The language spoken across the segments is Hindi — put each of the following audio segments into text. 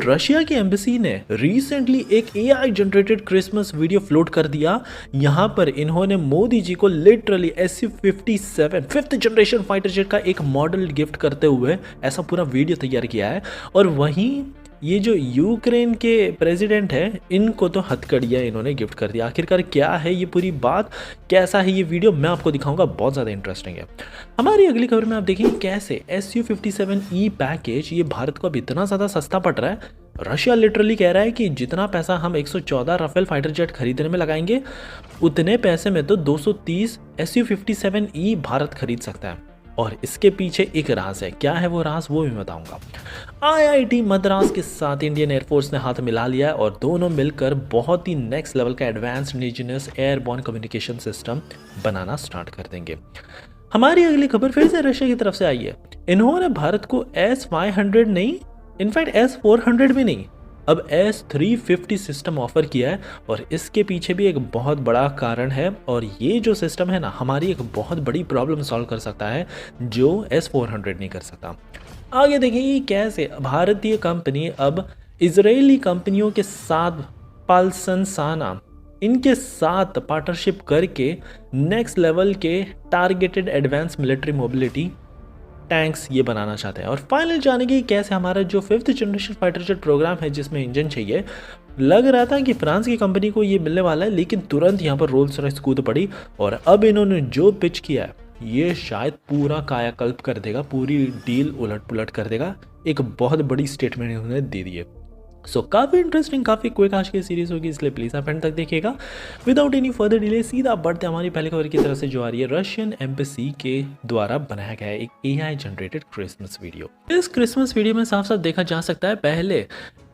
रशिया की एम्बेसी ने रिसेंटली एक AI generated Christmas video float कर दिया। यहां पर इन्होंने मोदी जी को literally Su-57 fifth generation fighter jet का एक मॉडल गिफ्ट करते हुए ऐसा पूरा वीडियो तैयार किया है। और वहीं ये जो यूक्रेन के प्रेसिडेंट हैं इनको तो हथकड़ियाँ इन्होंने गिफ्ट कर दिया। आखिरकार क्या है ये पूरी बात, कैसा है ये वीडियो, मैं आपको दिखाऊंगा। बहुत ज़्यादा इंटरेस्टिंग है। हमारी अगली खबर में आप देखेंगे कैसे Su-57E पैकेज ये भारत को अब इतना ज़्यादा सस्ता पड़ रहा है। रशिया लिटरली कह रहा है कि जितना पैसा हम 114 राफेल फाइटर जेट खरीदने में लगाएंगे उतने पैसे में तो 230 Su-57E भारत खरीद सकता है। और इसके पीछे एक राज है। क्या है वो राज, वो भी बताऊंगा। आईआईटी मद्रास के साथ इंडियन एयरफोर्स ने हाथ मिला लिया है और दोनों मिलकर बहुत ही नेक्स्ट लेवल का advanced indigenous airborne communication system बनाना स्टार्ट कर देंगे। हमारी अगली खबर फिर से रशिया की तरफ से आई है। इन्होंने भारत को S-500 नहीं, इनफैक्ट S-400 भी नहीं, अब S-350 सिस्टम ऑफर किया है। और इसके पीछे भी एक बहुत बड़ा कारण है। और ये जो सिस्टम है ना, हमारी एक बहुत बड़ी प्रॉब्लम सॉल्व कर सकता है जो S-400 नहीं कर सकता। आगे देखिए कैसे भारतीय कंपनी अब इजरायली कंपनियों के साथ पाल्सन साना इनके साथ पार्टनरशिप करके नेक्स्ट लेवल के targeted advance military mobility tanks ये बनाना चाहते हैं। और फाइनल जानेंगे कैसे हमारा जो fifth generation fighter jet program है जिसमें इंजन चाहिए, लग रहा था कि फ्रांस की कंपनी को ये मिलने वाला है, लेकिन तुरंत यहाँ पर रोल्स रॉयस कूद पड़ी। और अब इन्होंने जो पिच किया है ये शायद पूरा कायाकल्प कर देगा, पूरी डील उलट पुलट कर देगा। एक बहुत बड़ी स्टेटमेंट इन्होंने दे दी है। सो काफ़ी इंटरेस्टिंग, काफ़ी क्विक आज की सीरीज होगी, इसलिए प्लीज़ आप एंड तक देखिएगा। विदाउट एनी फर्दर डिले सीधा बढ़ते हमारी पहली खबर की तरफ से, जो आ रही है रशियन एम्बेसी के द्वारा बनाया गया एक एआई जनरेटेड क्रिसमस वीडियो। इस क्रिसमस वीडियो में साफ साफ देखा जा सकता है, पहले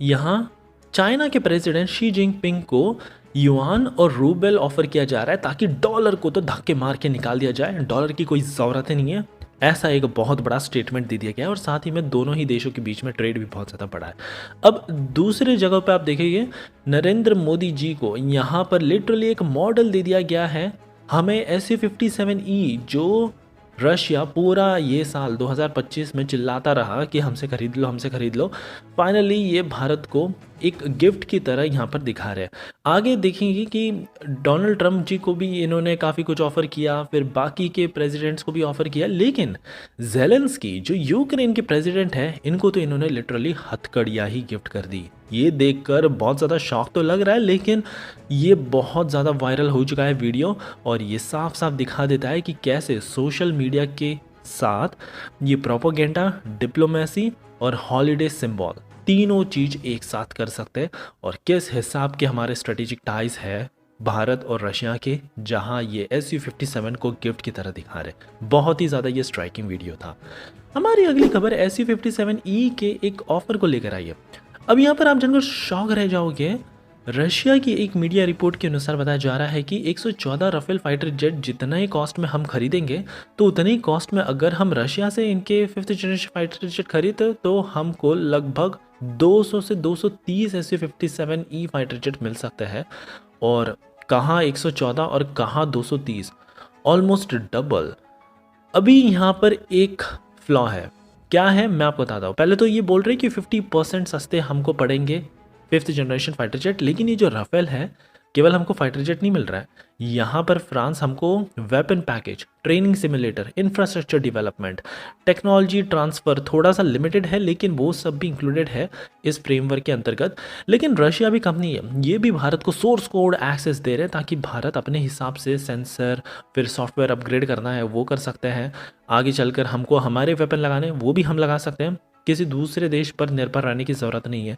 यहाँ चाइना के प्रेसिडेंट शी जिनपिंग को युआन और रूबेल ऑफर किया जा रहा है ताकि डॉलर को तो धक्के मार के निकाल दिया जाए, डॉलर की कोई ज़रूरत नहीं है, ऐसा एक बहुत बड़ा स्टेटमेंट दे दिया गया है। और साथ ही में दोनों ही देशों के बीच में ट्रेड भी बहुत ज़्यादा बढ़ा है। अब दूसरे जगह पे आप देखेंगे नरेंद्र मोदी जी को यहाँ पर लिटरली एक मॉडल दे दिया गया है। हमें Su-57E जो रशिया पूरा ये साल 2025 में चिल्लाता रहा कि हमसे खरीद लो, हमसे खरीद लो, फाइनली ये भारत को एक गिफ्ट की तरह यहाँ पर दिखा रहे हैं। आगे देखेंगे कि डोनाल्ड ट्रंप जी को भी इन्होंने काफ़ी कुछ ऑफ़र किया, फिर बाकी के प्रेसिडेंट्स को भी ऑफ़र किया, लेकिन ज़ेलेंस्की जो यूक्रेन के प्रेसिडेंट हैं इनको तो इन्होंने लिटरली हथकड़ियाँ ही गिफ्ट कर दी। ये देखकर बहुत ज़्यादा शौक तो लग रहा है, लेकिन ये बहुत ज़्यादा वायरल हो चुका है वीडियो। और ये साफ साफ दिखा देता है कि कैसे सोशल मीडिया के साथ ये प्रोपेगेंडा, डिप्लोमेसी और हॉलीडे सिंबल तीनों चीज़ एक साथ कर सकते हैं। और किस हिसाब के हमारे स्ट्रेटेजिक टाइज है भारत और रशिया के, जहां ये Su-57 को गिफ्ट की तरह दिखा रहे। बहुत ही ज़्यादा ये स्ट्राइकिंग वीडियो था। हमारी अगली खबर Su-57E के एक ऑफर को लेकर आई है। अब यहाँ पर आप जानकर शॉक रह जाओगे। रशिया की एक मीडिया रिपोर्ट के अनुसार बताया जा रहा है कि 114 राफेल फाइटर जेट जितना ही कॉस्ट में हम खरीदेंगे, तो उतने ही कॉस्ट में अगर हम रशिया से इनके फिफ्थ जनरेशन फाइटर जेट खरीदे तो हमको लगभग 200 से 230 Su-57E फाइटर जेट मिल सकते हैं। और कहाँ 114 और कहाँ 230, ऑलमोस्ट डबल। अभी यहाँ पर एक फ्लॉ है। क्या है मैं आपको बताता हूँ। पहले तो ये बोल रहे हैं कि 50% सस्ते हमको पड़ेंगे फिफ्थ जनरेशन फाइटर जेट, लेकिन ये जो राफेल है केवल हमको फाइटर जेट नहीं मिल रहा है, यहाँ पर फ्रांस हमको weapon package, training simulator, infrastructure development, technology transfer थोड़ा सा लिमिटेड है, लेकिन वो सब भी इंक्लूडेड है इस फ्रेमवर्क के अंतर्गत। लेकिन रशिया भी कंपनी है, ये भी भारत को सोर्स कोड एक्सेस दे रहे हैं ताकि भारत अपने हिसाब से सेंसर फिर सॉफ्टवेयर अपग्रेड करना है वो कर सकते हैं। आगे चलकर हमको हमारे वेपन लगाने वो भी हम लगा सकते हैं, किसी दूसरे देश पर निर्भर रहने की ज़रूरत नहीं है।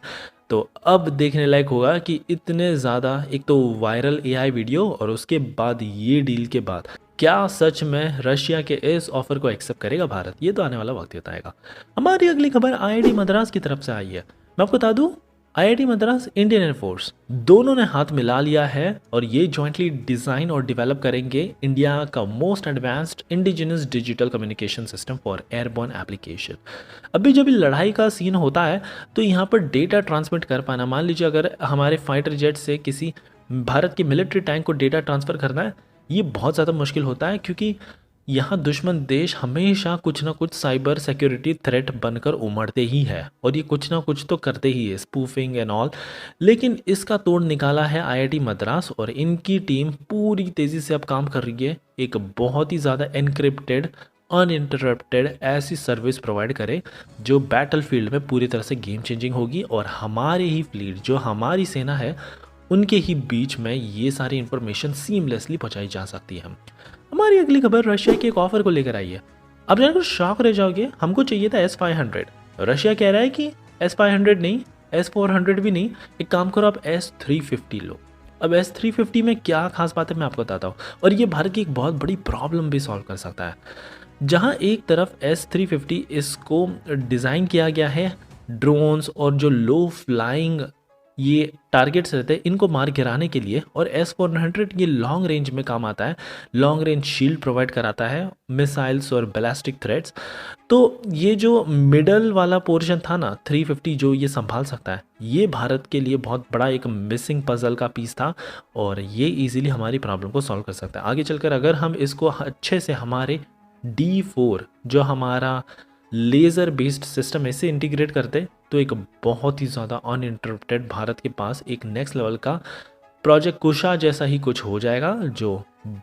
तो अब देखने लायक होगा कि इतने ज़्यादा एक तो वायरल एआई वीडियो और उसके बाद ये डील के बाद क्या सच में रशिया के इस ऑफर को एक्सेप्ट करेगा भारत, ये तो आने वाला वक्त बताएगा। हमारी अगली खबर आईआईटी मद्रास की तरफ से आई है। मैं आपको बता दूं, आईआईटी मद्रास, इंडियन एयरफोर्स दोनों ने हाथ मिला लिया है और ये जॉइंटली डिज़ाइन और डेवलप करेंगे इंडिया का most advanced indigenous digital communication system for airborne application. अभी जब लड़ाई का सीन होता है तो यहाँ पर डेटा ट्रांसमिट कर पाना, मान लीजिए अगर हमारे फाइटर जेट से किसी भारत की मिलिट्री टैंक को डेटा ट्रांसफ़र करना है, ये बहुत ज़्यादा मुश्किल होता है, क्योंकि यहाँ दुश्मन देश हमेशा कुछ ना कुछ साइबर सिक्योरिटी थ्रेट बनकर उमड़ते ही है और ये कुछ ना कुछ तो करते ही है, स्पूफिंग एंड ऑल। लेकिन इसका तोड़ निकाला है आईआईटी मद्रास और इनकी टीम पूरी तेज़ी से अब काम कर रही है एक बहुत ही ज़्यादा एनक्रिप्टेड अनइंटरप्टेड ऐसी सर्विस प्रोवाइड करे जो बैटलफील्ड में पूरी तरह से गेम चेंजिंग होगी और हमारे ही फ्लीट जो हमारी सेना है उनके ही बीच में ये सारी इंफॉर्मेशन सीमलेसली पहुंचाई जा सकती है। हमारी अगली खबर रशिया के एक ऑफर को लेकर आई है। अब जानकर शॉक रह जाओगे, हमको चाहिए था S500। रशिया कह रहा है कि S500 नहीं, S400 भी नहीं, एक काम करो आप S350 लो। अब S350 में क्या खास बात है मैं आपको बताता हूँ और ये भारत की एक बहुत बड़ी प्रॉब्लम भी सॉल्व कर सकता है। जहाँ एक तरफ S350 इसको डिज़ाइन किया गया है ड्रोन्स और जो लो फ्लाइंग ये टारगेट्स रहते हैं इनको मार गिराने के लिए, और S400 ये लॉन्ग रेंज में काम आता है, लॉन्ग रेंज शील्ड प्रोवाइड कराता है, मिसाइल्स और बैलिस्टिक थ्रेड्स। तो ये जो मिडल वाला पोर्शन था ना 350 जो ये संभाल सकता है, ये भारत के लिए बहुत बड़ा एक मिसिंग पजल का पीस था और ये इजीली हमारी प्रॉब्लम को सॉल्व कर सकता है। आगे चलकर अगर हम इसको अच्छे से हमारे D4 जो हमारा लेज़र बेस्ड सिस्टम ऐसे इंटीग्रेट करते तो एक बहुत ही ज़्यादा अनइंटरप्टेड भारत के पास एक नेक्स्ट लेवल का प्रोजेक्ट कुशा जैसा ही कुछ हो जाएगा जो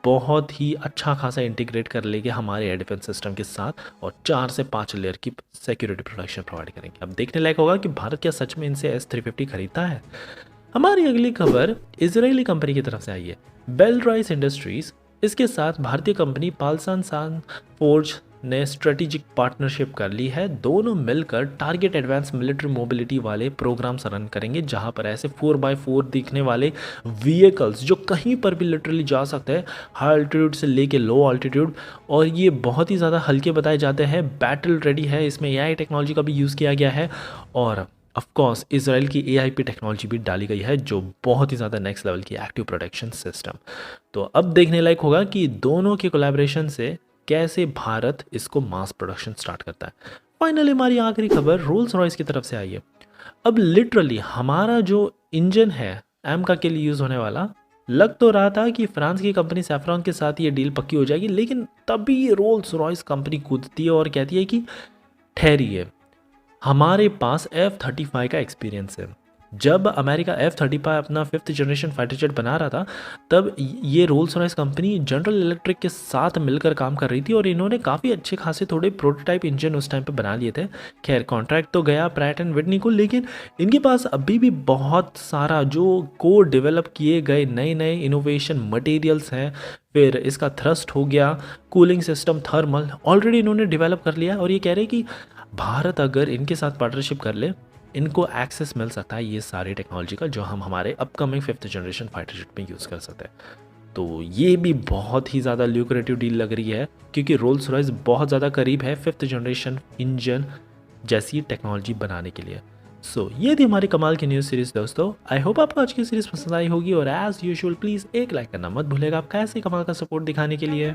बहुत ही अच्छा खासा इंटीग्रेट कर लेंगे हमारे एयर डिफेंस सिस्टम के साथ और 4 से 5 लेयर की सिक्योरिटी प्रोटेक्शन प्रोवाइड करेंगे। अब देखने लायक होगा कि भारत क्या सच में इनसे S350 खरीदता है। हमारी अगली खबर इजरायली कंपनी की तरफ से आई है, बेल राइस इंडस्ट्रीज। इसके साथ भारतीय कंपनी पालसान सान फोर्ज ने स्ट्रेटेजिक पार्टनरशिप कर ली है। दोनों मिलकर टारगेट एडवांस मिलिट्री मोबिलिटी वाले प्रोग्राम्स रन करेंगे जहां पर ऐसे 4x4 दिखने वाले व्हीकल्स जो कहीं पर भी लिटरली जा सकते हैं, हाई अल्टीट्यूड से लेके लो अल्टीट्यूड, और ये बहुत ही ज़्यादा हल्के बताए जाते हैं, बैटल रेडी है, इसमें एआई टेक्नोलॉजी का भी यूज़ किया गया है और ऑफ कोर्स इसराइल की एआईपी टेक्नोलॉजी भी डाली गई है जो बहुत ही ज़्यादा नेक्स्ट लेवल की एक्टिव प्रोटेक्शन सिस्टम। तो अब देखने लायक होगा कि दोनों के कोलैबोरेशन से कैसे भारत इसको मास प्रोडक्शन स्टार्ट करता है। फाइनली हमारी आखिरी खबर रोल्स रॉयस की तरफ से आई है। अब लिटरली हमारा जो इंजन है एमका के लिए यूज़ होने वाला, लग तो रहा था कि फ्रांस की कंपनी सैफ्रॉन के साथ ये डील पक्की हो जाएगी, लेकिन तभी रोल्स रॉयस कंपनी कूदती है और कहती है कि ठहरिए, हमारे पास F-35 का एक्सपीरियंस है। जब अमेरिका F-35 अपना 5th जनरेशन फाइटर जेट बना रहा था तब ये Rolls Royce company general electric के साथ मिलकर काम कर रही थी और इन्होंने काफ़ी अच्छे खासे थोड़े प्रोटोटाइप इंजन उस टाइम पे बना लिए थे। खैर कॉन्ट्रैक्ट तो गया प्रैट एंड विटनी को, लेकिन इनके पास अभी भी बहुत सारा जो कोड डेवलप किए गए नए नए इनोवेशन मटेरियल्स हैं। फिर इसका थ्रस्ट हो गया, कूलिंग सिस्टम, थर्मल ऑलरेडी इन्होंने डेवलप कर लिया और ये कह रहे हैं कि भारत अगर इनके साथ पार्टनरशिप कर ले इनको एक्सेस मिल सकता है ये सारी टेक्नोलॉजी का जो हम हमारे upcoming 5th generation fighter jet में यूज़ कर सकते हैं। तो ये भी बहुत ही ज़्यादा ल्यूक्रेटिव डील लग रही है क्योंकि रोल्स रॉयस बहुत ज़्यादा करीब है 5th जनरेशन इंजन जैसी टेक्नोलॉजी बनाने के लिए। सो ये थी हमारी कमाल की न्यूज़ सीरीज़ दोस्तों। आई होप आपको आज की सीरीज़ पसंद आई होगी और एज़ यूजुअल प्लीज़ एक लाइक करना मत भूलेगा आपका ऐसे कमाल का सपोर्ट दिखाने के लिए।